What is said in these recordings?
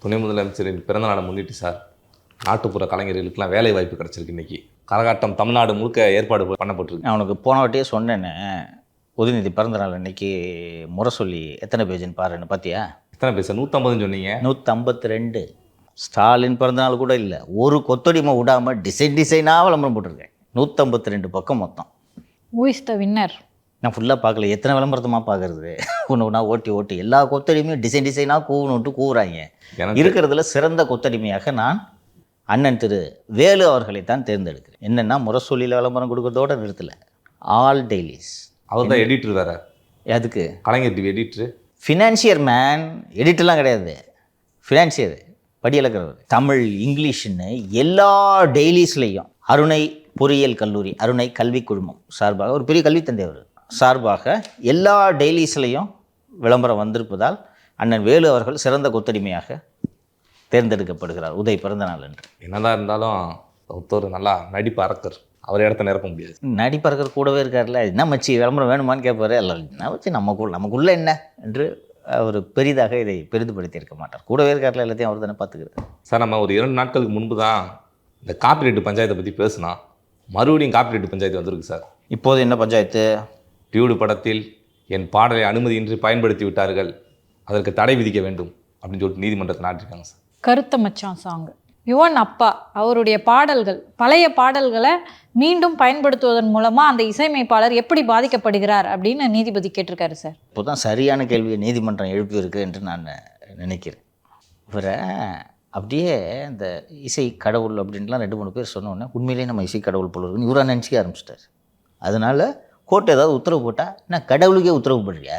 துணை முதலமைச்சரின் பிறந்தநாளை முன்னிட்டு சார் நாட்டுப்புற கலைஞர்களுக்கெல்லாம் வேலை வாய்ப்பு கிடச்சிருக்கு. இன்றைக்கி கரகாட்டம் தமிழ்நாடு முழுக்க ஏற்பாடு பண்ணப்பட்டிருக்கு. அவனுக்கு போன வாட்டியே சொன்னேன்னு, உதயநிதி பிறந்தநாள் அன்னைக்கு முறை சொல்லி எத்தனை பேஜுன்னு பாருன்னு பார்த்தியா? எத்தனை பேர் சார்? 150 சொன்னீங்க. 152. ஸ்டாலின் பிறந்தநாள் கூட இல்லை, ஒரு கொத்தடிமை விடாமல் டிசைனாக விளம்பரம் போட்டிருக்கேன். 152 பக்கம் மொத்தம். Who is the winner? நான் ஃபுல்லாக பார்க்கல, எத்தனை விளம்பரத்தமாக பார்க்குறது. ஒன்று ஓட்டி எல்லா கொத்தடிமையும் டிசைனாக கூவணுன்ட்டு கூவுறாங்க. இருக்கிறதுல சிறந்த கொத்தடிமையாக நான் அண்ணன் திரு வேலு அவர்களைத்தான் தேர்ந்தெடுக்கிறேன். என்னென்னா முரசொலியில் விளம்பரம் கொடுக்குறதோடு நிறுத்தலை, ஆல் டெய்லிஸ். அவர் தான் எடிட்டர் வேறு. அதுக்கு கலைஞர் டிவி எடிட்டரு, ஃபினான்சியர் மேன். எடிட்டர்லாம் கிடையாது, ஃபினான்சியர், படியளக்கிறவர். தமிழ் இங்கிலீஷ்னு எல்லா டெய்லிஸ்லேயும் அருணை பொறியியல் கல்லூரி, அருணை கல்வி குழுமம் சார்பாக, ஒரு பெரிய கல்வி தந்தையவர் சார்பாக எல்லா டெய்லிஸ்லேயும் விளம்பரம் வந்திருப்பதால் அண்ணன் வேலு அவர்கள் சிறந்த கொத்தடிமையாக தேர்ந்தெடுக்கப்படுகிறார் உதய் பிறந்தநாள் என்று. என்னதான் இருந்தாலும் ஒருத்தர் நல்லா நடிப்பு அரக்கர், அவர் இடத்த நிரப்ப முடியாது. நடிப்பறக்கர் கூடவே இருக்கார்ல, என்ன மச்சி விளம்பரம் வேணுமான்னு கேட்பாரு. எல்லாம் என்ன வச்சு நமக்குள்ளே என்ன என்று அவர் பெரிதாக இதை பெரிதுபடுத்தி இருக்க மாட்டார். கூடவே இருக்கார்ல, எல்லாத்தையும் அவர் தானே பார்த்துக்கிறார். சார், நம்ம ஒரு 2 நாட்களுக்கு முன்பு தான் இந்த காப்பிரைட்டு பஞ்சாயத்தை பற்றி பேசினா, மறுபடியும் காப்பிரைட்டு பஞ்சாயத்து வந்திருக்கு சார். இப்போது என்ன பஞ்சாயத்து? டியூடு படத்தில் என் பாடலை அனுமதியின்றி பயன்படுத்தி விட்டார்கள், அதற்கு தடை விதிக்க வேண்டும் அப்படின்னு சொல்லிட்டு நீதிமன்றத்தை நாட்டிருக்காங்க சார். கருத்த மச்சான் சாங், யுவன் அப்பா அவருடைய பாடல்கள், பழைய பாடல்களை மீண்டும் பயன்படுத்துவதன் மூலமாக அந்த இசையமைப்பாளர் எப்படி பாதிக்கப்படுகிறார் அப்படின்னு நீதிபதி கேட்டிருக்காரு சார். இப்போ தான் சரியான கேள்வியை நீதிமன்றம் எழுப்பியிருக்கு என்று நான் நினைக்கிறேன். இவரை அப்படியே இந்த இசை கடவுள் அப்படின்லாம் 2-3 பேர் சொன்னோன்னே உண்மையிலேயே நம்ம இசை கடவுள் போல இருக்குன்னு இவராக நினச்சிக்க ஆரம்பிச்சிட்டார். அதனால் கோர்ட் ஏதாவது உத்தரவு போட்டால் நான் கடவுளுக்கே உத்தரவு போடுறியா,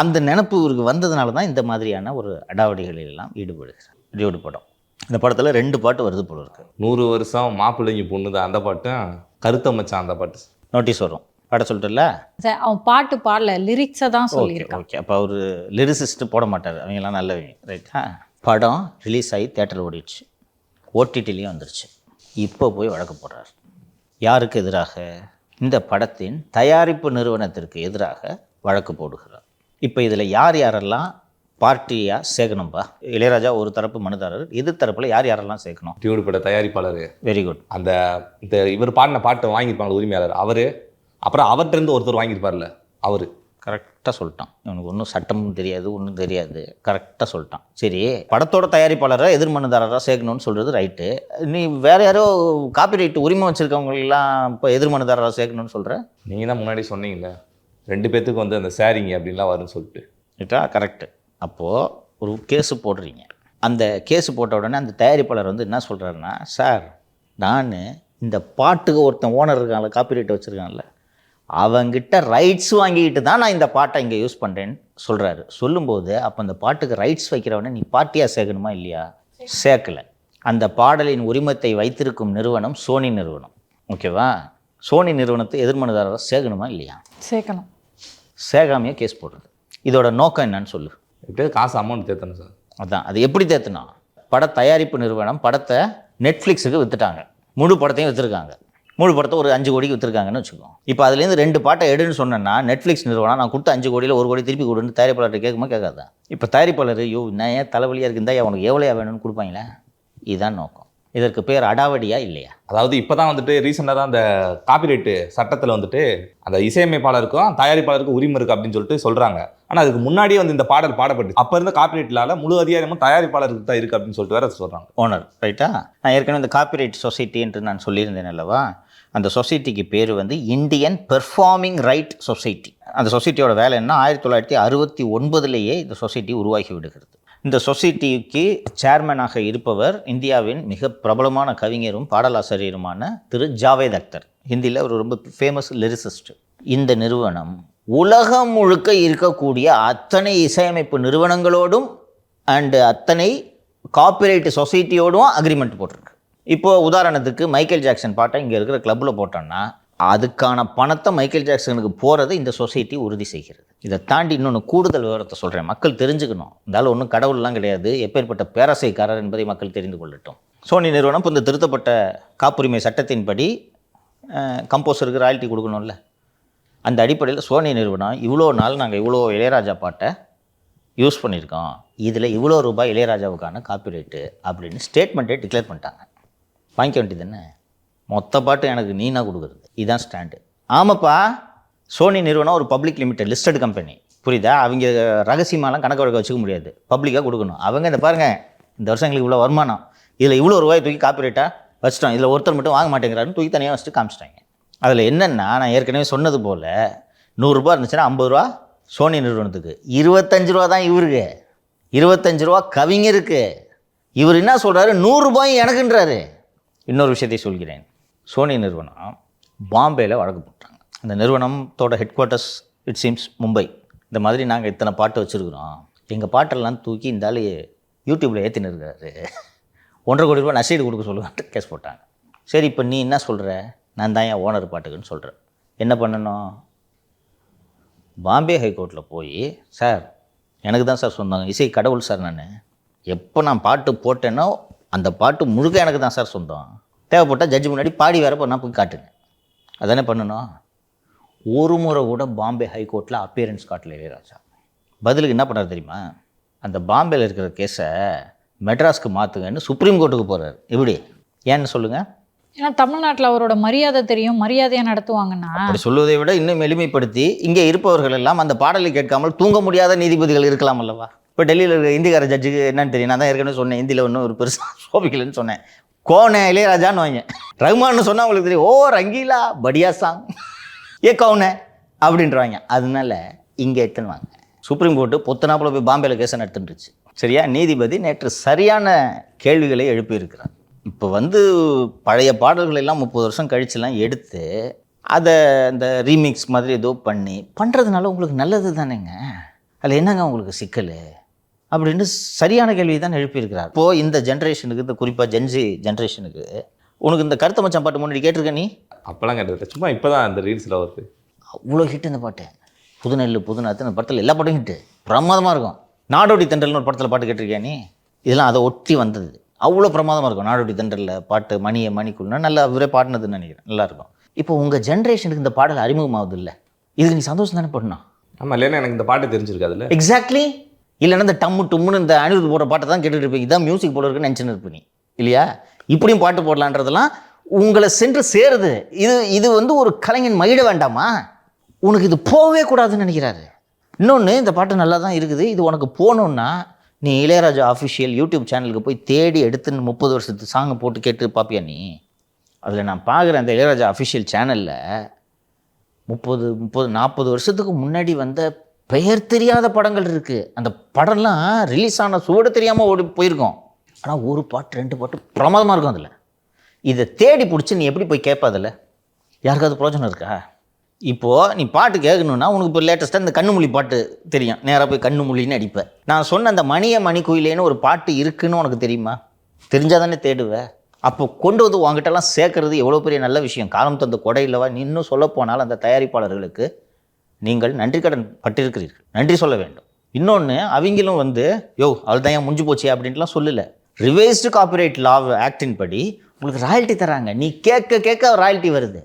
அந்த நினப்பு இவருக்கு வந்ததுனால தான் இந்த மாதிரியான ஒரு அடாவடிகளிலெல்லாம் ஈடுபடுகிறார். டியூடு படம், இந்த படத்தில் 2 பாட்டு வருது போல இருக்கு. 100 வருஷம் மாப்பிள்ளைங்க பொண்ணு தான் அந்த பாட்டும், கருத்த மச்சான் அந்த பாட்டு நோட்டீஸ் வரும். பாட சொல்லிட்டுல சார், அவன் பாட்டு பாடல, லிரிக்ஸை தான் சொல்லியிருக்கான். ஓகே, அப்போ அவர் லிரிசிஸ்ட்டு போட மாட்டார், அவங்கெல்லாம் நல்லவங்க, ரைட்டா? படம் ரிலீஸ் ஆகி தேட்டரில் ஓடிடுச்சு, ஓடிடிலையும் வந்துருச்சு. இப்போ போய் வழக்கு போடுறார். யாருக்கு எதிராக? இந்த படத்தின் தயாரிப்பு நிறுவனத்திற்கு எதிராக வழக்கு போடுகிறார். இப்போ இதில் யாரெல்லாம் பார்ட்டியாக சேர்க்கணும்பா? இளையராஜா ஒரு தரப்பு மனுதாரர், எதிர் தரப்பில் யாரெல்லாம் சேர்க்கணும்? டியூடு பட தயாரிப்பாளர், வெரி குட். அந்த இவர் பாடின பாட்டை வாங்கியிருப்பாங்க உரிமையாளர் அவர், அப்புறம் அவர்கிட்டருந்து ஒருத்தர் வாங்கியிருப்பார்ல அவர். கரெக்டாக சொல்லிட்டான். இவனுக்கு ஒன்றும் சட்டமும் தெரியாது, ஒன்றும் தெரியாது, கரெக்டாக சொல்லிட்டான். சரி, படத்தோட தயாரிப்பாளராக எதிர் மனுதாரராக சேர்க்கணும்னு சொல்கிறது ரைட்டு. நீ வேறு யாரோ காப்பிரைட் உரிமை வச்சுருக்கவங்களெல்லாம் இப்போ எதிர் மனுதாரராக சேர்க்கணும்னு சொல்கிற? நீங்கள் தான் முன்னாடி சொன்னீங்களே 2 பேர்த்துக்கு வந்து அந்த ஷேரிங் அப்படின்லாம் வரும்னு சொல்லிட்டு. ரைட்டா? கரெக்டு. அப்போது ஒரு கேஸு போடுறீங்க. அந்த கேஸு போட்ட உடனே அந்த தயாரிப்பாளர் வந்து என்ன சொல்கிறாருன்னா, சார் நான் இந்த பாட்டுக்கு ஒருத்தன் ஓனர் இருக்கான்ல, காப்பிரைட் வச்சுருக்கான்ல, அவங்கிட்ட ரைட்ஸ் வாங்கிக்கிட்டு தான் நான் இந்த பாட்டை இங்கே யூஸ் பண்ணுறேன்னு சொல்கிறாரு. சொல்லும்போது அப்போ அந்த பாட்டுக்கு ரைட்ஸ் வைக்கிறவனே நீ பார்ட்டியாக சேர்க்கணுமா இல்லையா? சேர்க்கலை. அந்த பாடலின் உரிமத்தை வைத்திருக்கும் நிறுவனம் சோனி நிறுவனம், ஓகேவா? சோனி நிறுவனத்தை எதிர்மனுதாரராக சேர்க்கணுமா இல்லையா? சேர்க்கணும். சேர்க்காமையே கேஸ் போடுறது. இதோட நோக்கம் என்னன்னு சொல்லு. எப்படியாவது காசு அமௌண்ட் தேத்தணும் சார். அதான், அது எப்படி தேத்துனா, பட தயாரிப்பு நிறுவனம் படத்தை நெட்ஃப்ளிக்ஸுக்கு விற்றுட்டாங்க, முழு படத்தையும் விற்றுருக்காங்க. முழு படத்தை ஒரு 5 கோடிக்கு விற்றுருக்காங்கன்னு வச்சுக்கோங்க. இப்போ அதுலேருந்து 2 பாட்டை எடுன்னு சொன்னேன்னா நெட்ஃப்ளிக்ஸ் நிறுவனம் நான் கொடுத்த 5 கோடியில் 1 கோடி திருப்பி கொடுன்னு தயாரிப்பாளர்கிட்ட கேட்குமா கேட்காதா? இப்போ தயாரிப்பாளர் நான் ஏன் தலைவலியாக இருக்குந்தா உனக்கு எவ்வளோ வேணும்னு கொடுப்பாங்களே. இதுதான் நோக்கம். இதற்கு பேர் அடாவடியா இல்லையா? அதாவது இப்போ தான் வந்துட்டு ரீசெண்டாக தான் அந்த காப்பிரைட்டு சட்டத்தில் வந்துட்டு அந்த இசையமைப்பாளருக்கும் தயாரிப்பாளருக்கும் உரிமை இருக்குது அப்படின்னு சொல்லிட்டு சொல்கிறாங்க. ஆனால் அதுக்கு முன்னாடியே வந்து இந்த பாடல் பாடப்பட்டு அப்போ இருந்த காப்பிரைட்லால முழு அதிகாரமும் தயாரிப்பாளருக்கு தான் இருக்குது அப்படின்னு சொல்லிட்டு வேறு சொல்கிறாங்க. ஓனர், ரைட்டா? நான் ஏற்கனவே இந்த காப்பிரைட் சொசைட்டி என்று நான் சொல்லியிருந்தேன் அல்லவா? அந்த சொசைட்டிக்கு பேர் வந்து இந்தியன் பெர்ஃபார்மிங் ரைட் சொசைட்டி. அந்த சொசைட்டியோட வேலை என்ன, 1969லேயே இந்த சொசைட்டி உருவாகி விடுகிறது. இந்த சொசைட்டிக்கு சேர்மனாக இருப்பவர் இந்தியாவின் மிக பிரபலமான கவிஞரும் பாடலாசிரியருமான திரு ஜாவேத் அக்தர். ஹிந்தியில் ஒரு ரொம்ப ஃபேமஸ் லிரிசிஸ்ட். இந்த நிறுவனம் உலகம் முழுக்க இருக்கக்கூடிய அத்தனை இசையமைப்பு நிறுவனங்களோடும் அண்டு அத்தனை காப்பிரைட் சொசைட்டியோடும் அக்ரிமெண்ட் போட்டிருக்கு. இப்போது உதாரணத்துக்கு மைக்கேல் ஜாக்சன் பாட்டை இங்கே இருக்கிற கிளப்பில் போட்டோன்னா அதுக்கான பணத்தை மைக்கேல் ஜாக்சனுக்கு போகிறது இந்த சொசைட்டி உறுதி செய்கிறது. இதை தாண்டி இன்னொன்று கூடுதல் விவரத்தை சொல்கிறேன், மக்கள் தெரிஞ்சுக்கணும். இருந்தாலும் ஒன்றும் கடவுள்லாம் கிடையாது, எப்பேற்பட்ட பேராசைக்காரர் என்பதை மக்கள் தெரிந்து கொள்ளட்டும். சோனி நிறுவனம் இப்போ இந்த திருத்தப்பட்ட காப்புரிமை சட்டத்தின்படி கம்போசருக்கு ராயல்ட்டி கொடுக்கணும்ல, அந்த அடிப்படையில் சோனி நிறுவனம் இவ்வளோ நாள் நாங்கள் இவ்வளோ இளையராஜா பாட்டை யூஸ் பண்ணியிருக்கோம், இதில் இவ்வளோ ரூபாய் இளையராஜாவுக்கான காப்பிரைட்டு அப்படின்னு ஸ்டேட்மெண்ட்டே டிக்ளேர் பண்ணிட்டாங்க. வாங்கிக்க வேண்டியது என்ன? மொத்த பாட்டு எனக்கு நீனா கொடுக்குறது, இதுதான் ஸ்டாண்டு. ஆமாப்பா, சோனி நிறுவனம் ஒரு பப்ளிக் லிமிடெட் லிஸ்டட் கம்பெனி, புரியுதா? அவங்க ரகசியமாலாம் கணக்கு வழக்க வச்சுக்க முடியாது, பப்ளிக்காக கொடுக்கணும். அவங்க இந்த பாருங்கள், இந்த வருஷம் எங்களுக்கு இவ்வளோ வருமானம், இதில் இவ்வளோ ரூபாய் தூக்கி காப்பிரைட்டாக வச்சிட்டோம், இதில் ஒருத்தர் மட்டும் வாங்க மாட்டேங்கிறாருன்னு தூக்கி தனியாக வச்சுட்டு காமிச்சிட்டாங்க. அதில் என்னென்னா, நான் ஏற்கனவே சொன்னது போல் 100 ரூபா இருந்துச்சுன்னா 50 ரூபா சோனி நிறுவனத்துக்கு, 25 ரூபா தான் இவருக்கு, 25 ரூபா கவிஞருக்கு. இவர் என்ன சொல்கிறாரு, 100 ரூபாயும் எனக்குன்றாரு. இன்னொரு விஷயத்தை சொல்கிறேன். சோனி நிறுவனம் பாம்பேயில் வழக்கு போட்டாங்க. அந்த நிறுவனத்தோட head quarters it seems Mumbai. இந்த மாதிரி நாங்கள் இத்தனை பாட்டு வச்சுருக்குறோம், எங்கள் பாட்டெல்லாம் தூக்கி இந்த ஆள் யூடியூப்பில் ஏற்றின்னு இருக்காரு, 1.5 கோடி ரூபா நஷ்டீடு கொடுக்க சொல்லுவான்ட்டு கேஸ் போட்டாங்க. சரி, இப்போ நீ என்ன சொல்கிற, நான் தான் என் ஓனர் பாட்டுக்குன்னு சொல்கிறேன், என்ன பண்ணணும்? பாம்பே ஹைகோர்ட்டில் போய், சார் எனக்கு தான் சார் சொந்தம், இசை கடவுள் சார், நான் எப்போ நான் பாட்டு போட்டேனோ அந்த பாட்டு முழுக்க எனக்கு தான் சார் சொந்தம், தேவைப்பட்டால் ஜட்ஜி முன்னாடி பாடி வேறப்போ நான் போய் காட்டுங்க, அதானே பண்ணணும். ஒரு முறை கூட பாம்பே ஹைகோர்ட்டில் அப்பியரன்ஸ் காட்டல இளையராஜா. பதிலுக்கு என்ன பண்ணுறாரு தெரியுமா? அந்த பாம்பேயில் இருக்கிற கேஸை மெட்ராஸ்க்கு மாற்றுங்கன்னு சுப்ரீம் கோர்ட்டுக்கு போகிறார். எப்படி? ஏன்னு சொல்லுங்கள். ஏன்னா தமிழ்நாட்டில் அவரோட மரியாதை தெரியும், மரியாதையாக நடத்துவாங்கன்னா. அப்படி சொல்வதை விட இன்னும் எளிமைப்படுத்தி, இங்கே இருப்பவர்கள் எல்லாம் அந்த பாடலை கேட்காமல் தூங்க முடியாத நீதிபதிகள் இருக்கலாம் அல்லவா? இப்போ டெல்லியில் இருக்கிற இந்திக்கார ஜட்ஜுக்கு என்னன்னு தெரியும்? நான் தான் ஏற்கனவே சொன்னேன், இந்தியில் ஒன்றும் ஒரு பெருசாக சோபிக்கலன்னு சொன்னேன். கோனே இளையராஜான்னு வாங்க, ரகுமான்னு சொன்னால் அவங்களுக்கு தெரியும், ஓ ரங்கீலா படியா சாங், ஏ கவுனே அப்படின்றவாங்க. அதனால இங்கே எடுத்துன்னு வாங்க. சுப்ரீம் கோர்ட்டு பொத்தனாப்பில் போய் பாம்பேயில் கேஸை நடத்துட்டுருச்சு. சரியா? நீதிபதி நேற்று சரியான கேள்விகளை எழுப்பியிருக்கிறார். இப்போ பழைய பாடல்கள் எல்லாம் 30 வருஷம் கழிச்சுலாம் எடுத்து அதை இந்த ரீமிக்ஸ் மாதிரி ஏதோ பண்ணுறதுனால உங்களுக்கு நல்லது தானேங்க, அதில் என்னங்க உங்களுக்கு சிக்கல் அப்படின்னு சரியான கேள்வி தான் எழுப்பியிருக்கிறார். இப்போது இந்த ஜென்ரேஷனுக்கு, இந்த குறிப்பாக ஜென்சி ஜென்ரேஷனுக்கு, உனக்கு இந்த கருத்த மச்சான் பாட்டு முன்னாடி கேட்டிருக்க நீ? அப்போல்லாம் கேட்டது சும்மா இப்போ தான் இந்த ரீல்ஸில் வருது. அவ்வளோ ஹிட் இந்த பாட்டு. புதுநெல்லு புதுநாத்து அந்த படத்தில் எல்லா பாட்டும் ஹிட்டு, பிரமாதமாக இருக்கும். நாடோடி தென்றல்னு ஒரு படத்தில் பாட்டு கேட்டிருக்கியா நீ? இதெல்லாம் அதை ஒட்டி வந்தது, அவ்வளோ பிரமாதமாக இருக்கும். நாடோடி தென்றலில் பாட்டு மணியை மணிக்குள்ளனா நல்லா அவரே பாடினதுன்னு நினைக்கிறேன், நல்லாயிருக்கும். இப்போ உங்கள் ஜென்ரேஷனுக்கு இந்த பாடல் அறிமுகமாகுது இல்லை, இதுக்கு நீ சந்தோஷம் தானே பண்ணணும். ஆமாம், இல்லைன்னா எனக்கு இந்த பாட்டு தெரிஞ்சிருக்காது இல்லை. எக்ஸாக்ட்லி. இல்லைன்னா இந்த டம்மு டும்முன்னு இந்த அனிருத் போடுற பாட்டை தான் கேட்டுட்டு இருப்பீங்க, இதான் மியூசிக் போட இருக்குன்னு நினச்சின்னு இருப்பீங்க இல்லையா? இப்படியும் பாட்டு போடலான்றதெல்லாம் உங்களை சென்று சேருது. இது ஒரு கலைஞன் மகிழ வேண்டாமா? உனக்கு இது போகவே கூடாதுன்னு நினைக்கிறாரு. இன்னொன்று, இந்த பாட்டு நல்லா தான் இருக்குது, இது உனக்கு போகணுன்னா நீ இளையராஜா அஃபிஷியல் யூடியூப் சேனலுக்கு போய் தேடி எடுத்துன்னு 30 வருஷத்து சாங்கை போட்டு கேட்டு பார்ப்பியா நீ? அதில் நான் பார்க்குறேன், அந்த இளையராஜா அஃபிஷியல் சேனலில் 30-40 வருஷத்துக்கு முன்னாடி வந்த பெயர் தெரியாத படங்கள் இருக்குது. அந்த படம்லாம் ரிலீஸ் ஆன சுவடு தெரியாமல் ஓடி போயிருக்கோம். ஆனால் ஒரு பாட்டு 2 பாட்டு பிரமாதமாக இருக்கும் அதில். இதை தேடி பிடிச்சி நீ எப்படி போய் கேட்ப? அதில் யாருக்காவது பிரோஜனம் இருக்கா? இப்போது நீ பாட்டு கேட்கணுன்னா உனக்கு இப்போ லேட்டஸ்ட்டாக இந்த கண்ணுமொழி பாட்டு தெரியும், நேராக போய் கண்ணுமொழின்னு அடிப்பேன். நான் சொன்ன அந்த மணியை மணிக்குயிலேன்னு ஒரு பாட்டு இருக்குன்னு உனக்கு தெரியுமா? தெரிஞ்சால் தானே தேடுவேன். அப்போ கொண்டு உங்ககிட்டலாம் சேர்க்கறது எவ்வளோ பெரிய நல்ல விஷயம். காலம் தந்த கொடை இல்லவா? நீ இன்னும் சொல்லப்போனால் அந்த தயாரிப்பாளர்களுக்கு நீங்கள் நன்றி கடன் பட்டிருக்கிறீர்கள், நன்றி சொல்ல வேண்டும். இன்னொன்று, அவங்களும் யோ அவள் தான் ஏன் முடிஞ்சு போச்சு அப்படின்ட்டுலாம் சொல்லலை. ரிவைஸ்டு காப்பிரைட் லா ஆக்டின் படி உங்களுக்கு ராயல்ட்டி தராங்க. நீ கேட்க ராயல்ட்டி வருது.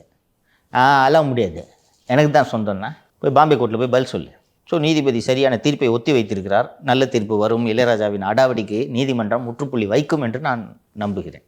அதெல்லாம் முடியாது, எனக்கு தான் சொந்தம்னா போய் பாம்பே கோர்ட்டில் போய் பதில் சொல்லு. ஸோ நீதிபதி சரியான தீர்ப்பை ஒத்தி வைத்திருக்கிறார். நல்ல தீர்ப்பு வரும். இளையராஜாவின் அடாவடிக்கு நீதிமன்றம் முற்றுப்புள்ளி வைக்கும் என்று நான் நம்புகிறேன்.